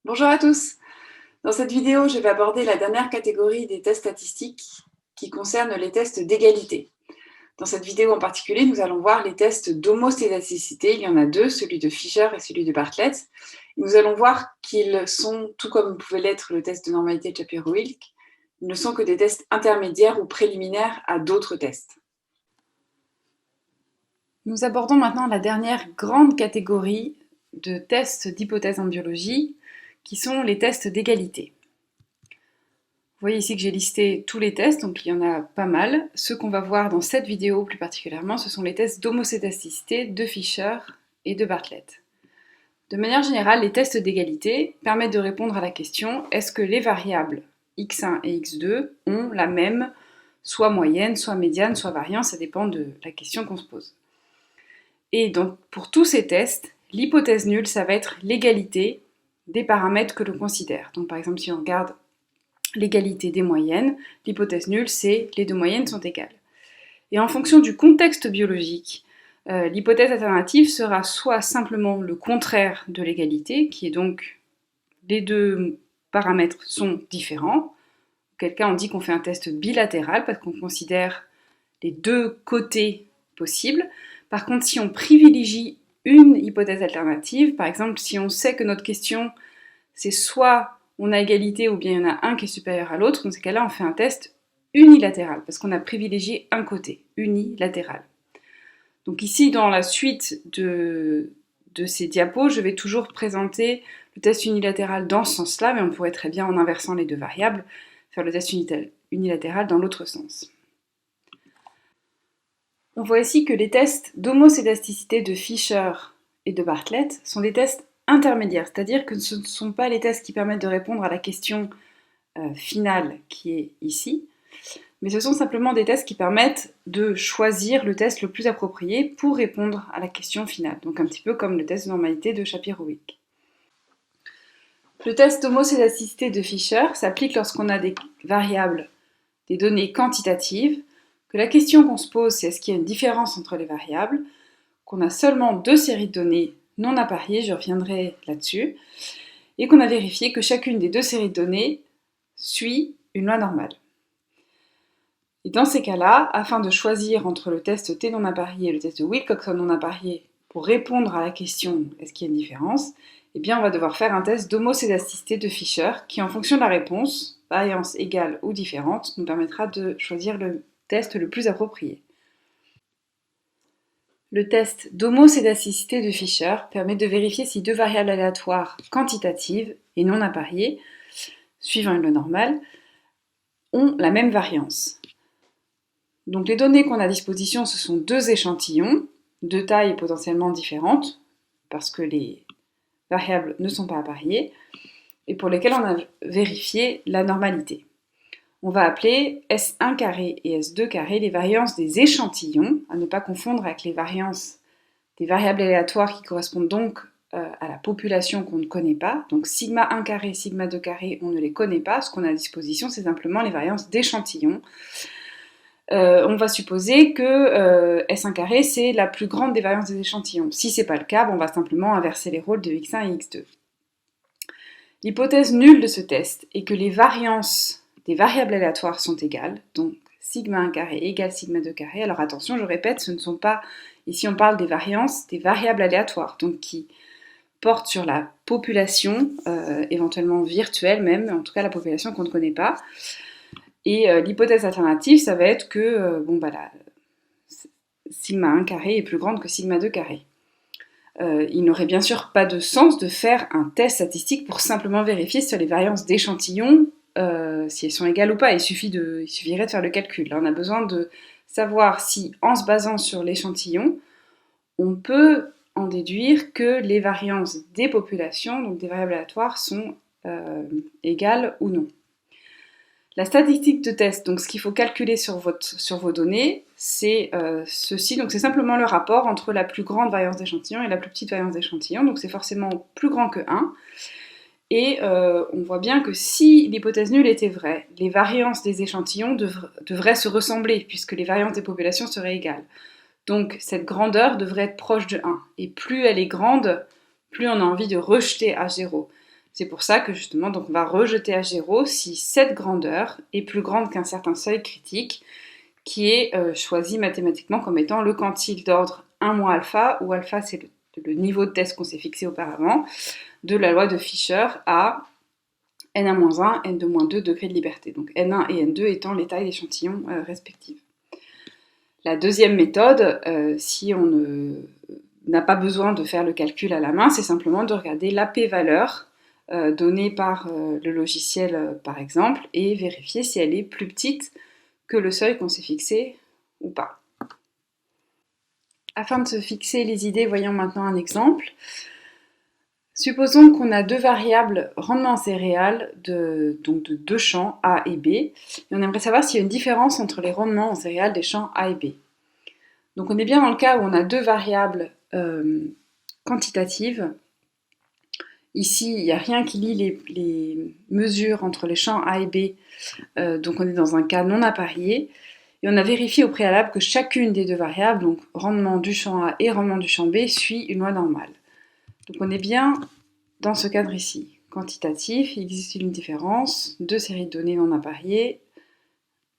Bonjour à tous. Dans cette vidéo, je vais aborder la dernière catégorie des tests statistiques qui concerne les tests d'égalité. Dans cette vidéo en particulier, nous allons voir les tests d'homostédasticité. Il y en a deux, celui de Fisher et celui de Bartlett. Nous allons voir qu'ils sont, tout comme pouvait l'être le test de normalité de Shapiro-Wilk, ils ne sont que des tests intermédiaires ou préliminaires à d'autres tests. Nous abordons maintenant la dernière grande catégorie de tests d'hypothèses en biologie, qui sont les tests d'égalité. Vous voyez ici que j'ai listé tous les tests, donc il y en a pas mal. Ceux qu'on va voir dans cette vidéo plus particulièrement, ce sont les tests d'homoscédasticité de Fisher et de Bartlett. De manière générale, les tests d'égalité permettent de répondre à la question: est-ce que les variables x1 et x2 ont la même soit moyenne, soit médiane, soit variance, ça dépend de la question qu'on se pose. Et donc pour tous ces tests, l'hypothèse nulle, ça va être l'égalité des paramètres que l'on considère. Donc par exemple, si on regarde l'égalité des moyennes, l'hypothèse nulle, c'est les deux moyennes sont égales. Et en fonction du contexte biologique, l'hypothèse alternative sera soit simplement le contraire de l'égalité, qui est donc les deux paramètres sont différents, auquel cas on dit qu'on fait un test bilatéral parce qu'on considère les deux côtés possibles. Par contre, si on privilégie une hypothèse alternative, par exemple si on sait que notre question c'est soit on a égalité ou bien il y en a un qui est supérieur à l'autre, dans ces cas-là on fait un test unilatéral parce qu'on a privilégié un côté, unilatéral. Donc ici dans la suite de ces diapos, je vais toujours présenter le test unilatéral dans ce sens-là, mais on pourrait très bien en inversant les deux variables faire le test unilatéral dans l'autre sens. On voit ici que les tests d'homoscédasticité de Fisher et de Bartlett sont des tests intermédiaires, c'est-à-dire que ce ne sont pas les tests qui permettent de répondre à la question finale qui est ici, mais ce sont simplement des tests qui permettent de choisir le test le plus approprié pour répondre à la question finale, donc un petit peu comme le test de normalité de Shapiro-Wilk. Le test d'homoscédasticité de Fisher s'applique lorsqu'on a des variables, des données quantitatives, que la question qu'on se pose c'est est-ce qu'il y a une différence entre les variables, qu'on a seulement deux séries de données non appariées, je reviendrai là-dessus, et qu'on a vérifié que chacune des deux séries de données suit une loi normale. Et dans ces cas-là, afin de choisir entre le test T non apparié et le test de Wilcoxon non apparié pour répondre à la question est-ce qu'il y a une différence, eh bien on va devoir faire un test d'homoscédasticité de Fisher qui, en fonction de la réponse, variance égale ou différente, nous permettra de choisir le test le plus approprié. Le test d'homoscédasticité de Fisher permet de vérifier si deux variables aléatoires quantitatives et non appariées, suivant une loi normale, ont la même variance. Donc les données qu'on a à disposition, ce sont deux échantillons de tailles potentiellement différentes, parce que les variables ne sont pas appariées, et pour lesquelles on a vérifié la normalité. On va appeler S1 carré et S2 carré les variances des échantillons, à ne pas confondre avec les variances des variables aléatoires qui correspondent donc à la population qu'on ne connaît pas. Donc sigma 1 carré, sigma 2 carré, on ne les connaît pas. Ce qu'on a à disposition, c'est simplement les variances d'échantillons. On va supposer que S1 carré, c'est la plus grande des variances des échantillons. Si ce n'est pas le cas, on va simplement inverser les rôles de x1 et x2. L'hypothèse nulle de ce test est que les variances des variables aléatoires sont égales, donc sigma 1 carré égale sigma 2 carré. Alors attention, je répète, ce ne sont pas, ici on parle des variances des variables aléatoires, donc qui portent sur la population, éventuellement virtuelle même, en tout cas la population qu'on ne connaît pas. Et l'hypothèse alternative, ça va être que sigma 1 carré est plus grande que sigma 2 carré. Il n'aurait bien sûr pas de sens de faire un test statistique pour simplement vérifier sur les variances d'échantillons, si elles sont égales ou pas. Il suffirait de faire le calcul. Là, on a besoin de savoir si, en se basant sur l'échantillon, on peut en déduire que les variances des populations, donc des variables aléatoires, sont égales ou non. La statistique de test, donc ce qu'il faut calculer sur vos données, c'est ceci. Donc c'est simplement le rapport entre la plus grande variance d'échantillon et la plus petite variance d'échantillon. Donc c'est forcément plus grand que 1. Et on voit bien que si l'hypothèse nulle était vraie, les variances des échantillons devraient se ressembler, puisque les variances des populations seraient égales. Donc cette grandeur devrait être proche de 1. Et plus elle est grande, plus on a envie de rejeter H0. C'est pour ça que justement, donc on va rejeter H0 si cette grandeur est plus grande qu'un certain seuil critique qui est choisi mathématiquement comme étant le quantile d'ordre 1 - alpha, où alpha c'est le niveau de test qu'on s'est fixé auparavant, de la loi de Fisher à n1-1, n2-2 degrés de liberté. Donc n1 et n2 étant les tailles d'échantillons respectives. La deuxième méthode, si on n'a pas besoin de faire le calcul à la main, c'est simplement de regarder la p-valeur donnée par le logiciel par exemple, et vérifier si elle est plus petite que le seuil qu'on s'est fixé ou pas. Afin de se fixer les idées, voyons maintenant un exemple. Supposons qu'on a deux variables rendement en céréales donc de deux champs A et B, et on aimerait savoir s'il y a une différence entre les rendements en céréales des champs A et B. Donc on est bien dans le cas où on a deux variables quantitatives. Ici, il n'y a rien qui lie les mesures entre les champs A et B, donc on est dans un cas non apparié. Et on a vérifié au préalable que chacune des deux variables, donc rendement du champ A et rendement du champ B, suit une loi normale. Donc on est bien dans ce cadre ici. Quantitatif, il existe une différence, deux séries de données non appariées,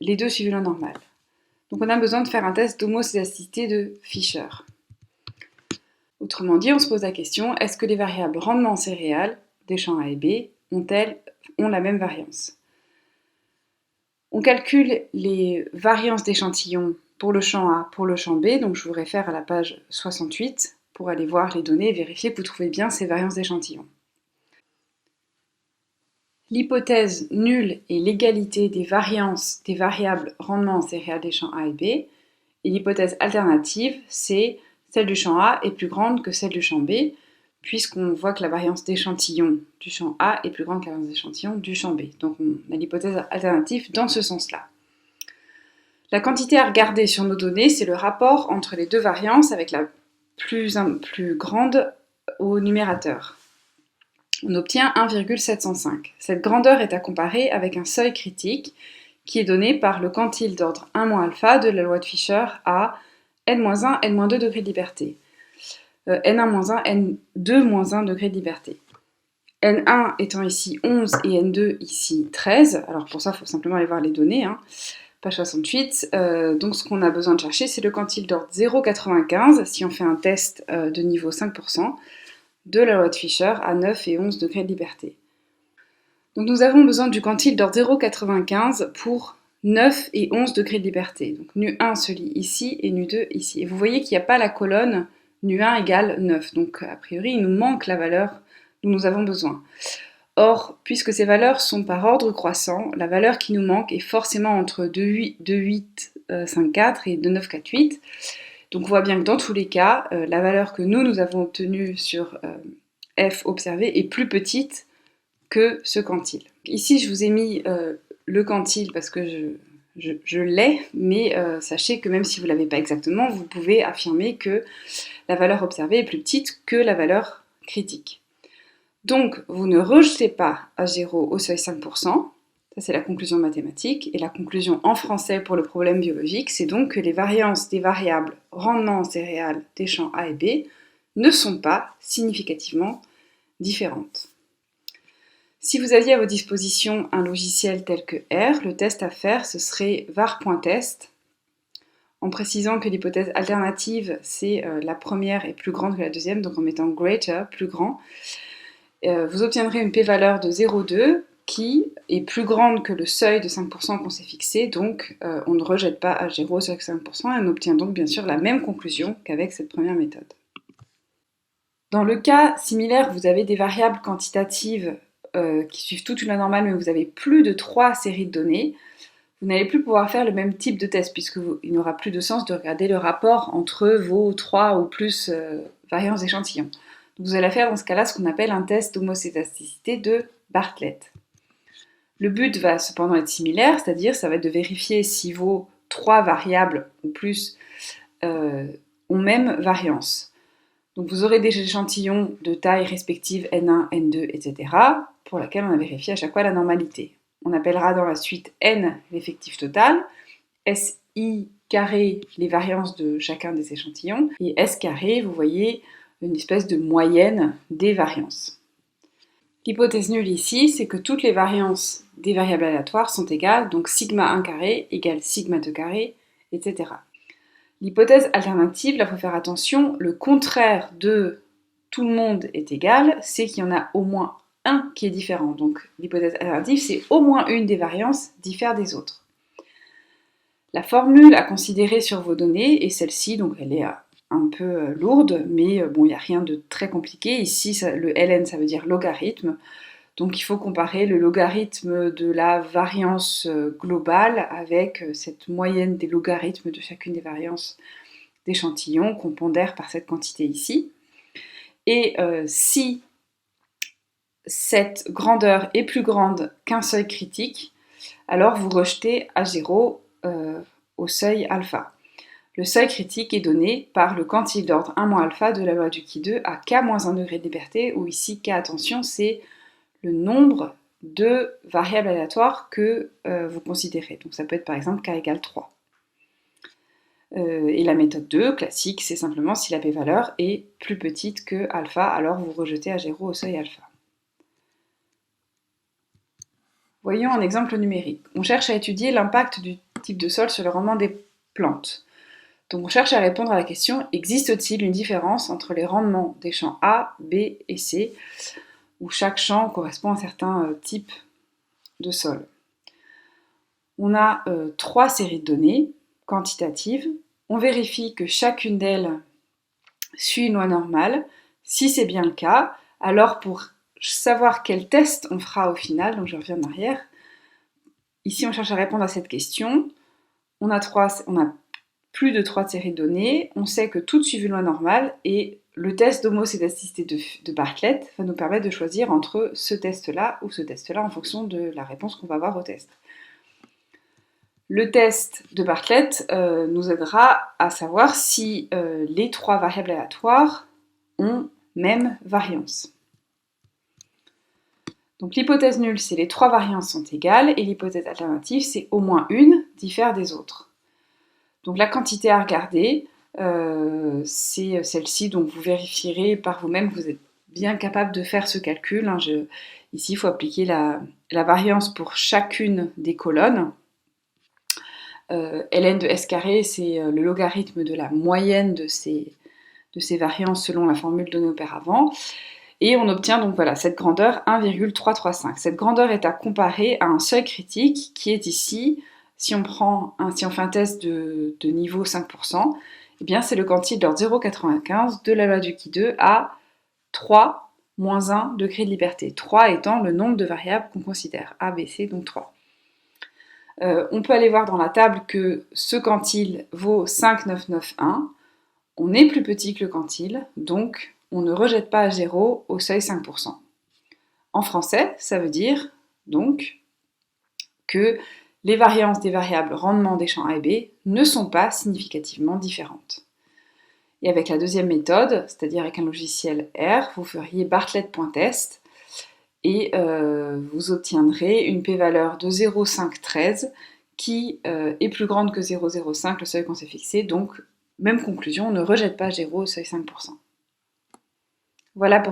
les deux suivent une loi normale. Donc on a besoin de faire un test d'homocédasticité de Fisher. Autrement dit, on se pose la question, est-ce que les variables rendement en céréales des champs A et B ont la même variance? On calcule les variances d'échantillons pour le champ A, pour le champ B, donc je vous réfère à la page 68 pour aller voir les données et vérifier que vous trouvez bien ces variances d'échantillons. L'hypothèse nulle est l'égalité des variances des variables rendement en céréales des champs A et B, et l'hypothèse alternative, c'est celle du champ A est plus grande que celle du champ B, puisqu'on voit que la variance d'échantillon du champ A est plus grande que la variance d'échantillon du champ B. Donc on a l'hypothèse alternative dans ce sens-là. La quantité à regarder sur nos données, c'est le rapport entre les deux variances avec la plus grande au numérateur. On obtient 1,705. Cette grandeur est à comparer avec un seuil critique qui est donné par le quantile d'ordre 1 - alpha de la loi de Fisher à n-1, n-2 degrés de liberté. n1-1, n2-1 degrés de liberté. n1 étant ici 11 et n2 ici 13. Alors pour ça, il faut simplement aller voir les données. Page 68. Donc ce qu'on a besoin de chercher, c'est le quantile d'ordre 0,95, si on fait un test de niveau 5%, de la loi de Fisher à 9 et 11 degrés de liberté. Donc nous avons besoin du quantile d'ordre 0,95 pour 9 et 11 degrés de liberté. Donc nu1 se lit ici et nu2 ici. Et vous voyez qu'il n'y a pas la colonne nu1 égale 9. Donc a priori, il nous manque la valeur dont nous avons besoin. Or, puisque ces valeurs sont par ordre croissant, la valeur qui nous manque est forcément entre 2,854 et 2,948. Donc on voit bien que dans tous les cas, la valeur que nous avons obtenue sur f observé est plus petite que ce quantile. Ici, je vous ai mis le quantile parce que je l'ai, mais sachez que même si vous ne l'avez pas exactement, vous pouvez affirmer que la valeur observée est plus petite que la valeur critique. Donc, vous ne rejetez pas H0 au seuil 5%, ça c'est la conclusion mathématique, et la conclusion en français pour le problème biologique, c'est donc que les variances des variables rendement en céréales des champs A et B ne sont pas significativement différentes. Si vous aviez à votre disposition un logiciel tel que R, le test à faire, ce serait var.test, en précisant que l'hypothèse alternative, c'est la première est plus grande que la deuxième, donc en mettant greater, plus grand. Vous obtiendrez une p-valeur de 0,2 qui est plus grande que le seuil de 5% qu'on s'est fixé, donc on ne rejette pas H0 au seuil de 5% et on obtient donc bien sûr la même conclusion qu'avec cette première méthode. Dans le cas similaire, vous avez des variables quantitatives qui suivent toute une loi normale, mais vous avez plus de 3 séries de données, vous n'allez plus pouvoir faire le même type de test, puisqu'il n'aura plus de sens de regarder le rapport entre vos 3 ou plus variances d'échantillons. Vous allez faire dans ce cas-là ce qu'on appelle un test d'homocédasticité de Bartlett. Le but va cependant être similaire, c'est-à-dire ça va être de vérifier si vos 3 variables ou plus ont même variance. Donc vous aurez des échantillons de taille respective N1, N2, etc. pour laquelle on a vérifié à chaque fois la normalité. On appellera dans la suite N l'effectif total, SI carré les variances de chacun des échantillons, et S carré, vous voyez, une espèce de moyenne des variances. L'hypothèse nulle ici, c'est que toutes les variances des variables aléatoires sont égales, donc sigma 1 carré égale sigma 2 carré, etc. L'hypothèse alternative, là il faut faire attention, le contraire de tout le monde est égal, c'est qu'il y en a au moins un qui est différent. Donc l'hypothèse alternative, c'est au moins une des variances diffère des autres. La formule à considérer sur vos données est celle-ci, donc elle est un peu lourde, mais bon, il n'y a rien de très compliqué. Ici, le ln, ça veut dire logarithme, donc il faut comparer le logarithme de la variance globale avec cette moyenne des logarithmes de chacune des variances d'échantillons qu'on pondère par cette quantité ici. Et si cette grandeur est plus grande qu'un seuil critique, alors vous rejetez A0 au seuil alpha. Le seuil critique est donné par le quantile d'ordre 1 alpha de la loi du Qui 2 à k moins 1 degré de liberté, où ici k, attention, c'est le nombre de variables aléatoires que vous considérez. Donc ça peut être par exemple k égale 3. Et la méthode 2, classique, c'est simplement si la p-valeur est plus petite que alpha, alors vous rejetez A0 au seuil alpha. Voyons un exemple numérique. On cherche à étudier l'impact du type de sol sur le rendement des plantes. Donc on cherche à répondre à la question, existe-t-il une différence entre les rendements des champs A, B et C, où chaque champ correspond à un certain type de sol. On a 3 séries de données quantitatives. On vérifie que chacune d'elles suit une loi normale. Si c'est bien le cas, alors pour savoir quel test on fera au final, donc je reviens en arrière, ici on cherche à répondre à cette question. On a plus de 3 séries de données, on sait que toutes suivent une loi normale et le test d'homocédasticité de Bartlett va nous permettre de choisir entre ce test-là ou ce test-là en fonction de la réponse qu'on va avoir au test. Le test de Bartlett nous aidera à savoir si les 3 variables aléatoires ont même variance. Donc l'hypothèse nulle, c'est les 3 variances sont égales, et l'hypothèse alternative, c'est au moins une diffère des autres. Donc la quantité à regarder, c'est celle-ci, donc vous vérifierez par vous-même, vous êtes bien capable de faire ce calcul. Ici, il faut appliquer la variance pour chacune des colonnes. ln de s carré, c'est le logarithme de la moyenne de ces variances selon la formule donnée auparavant. Et on obtient donc voilà cette grandeur 1,335. Cette grandeur est à comparer à un seuil critique qui est ici, si on fait un test de niveau 5%, eh bien c'est le quantile d'ordre 0,95 de la loi du Qui 2 à 3 moins 1 degré de liberté. 3 étant le nombre de variables qu'on considère, A, B, C, donc 3. On peut aller voir dans la table que ce quantile vaut 5,991. On est plus petit que le quantile, donc on ne rejette pas A0 au seuil 5%. En français, ça veut dire donc que les variances des variables rendement des champs A et B ne sont pas significativement différentes. Et avec la deuxième méthode, c'est-à-dire avec un logiciel R, vous feriez Bartlett.test et vous obtiendrez une p-valeur de 0,513 qui est plus grande que 0,05, le seuil qu'on s'est fixé, donc même conclusion, on ne rejette pas A0 au seuil 5%. Voilà pour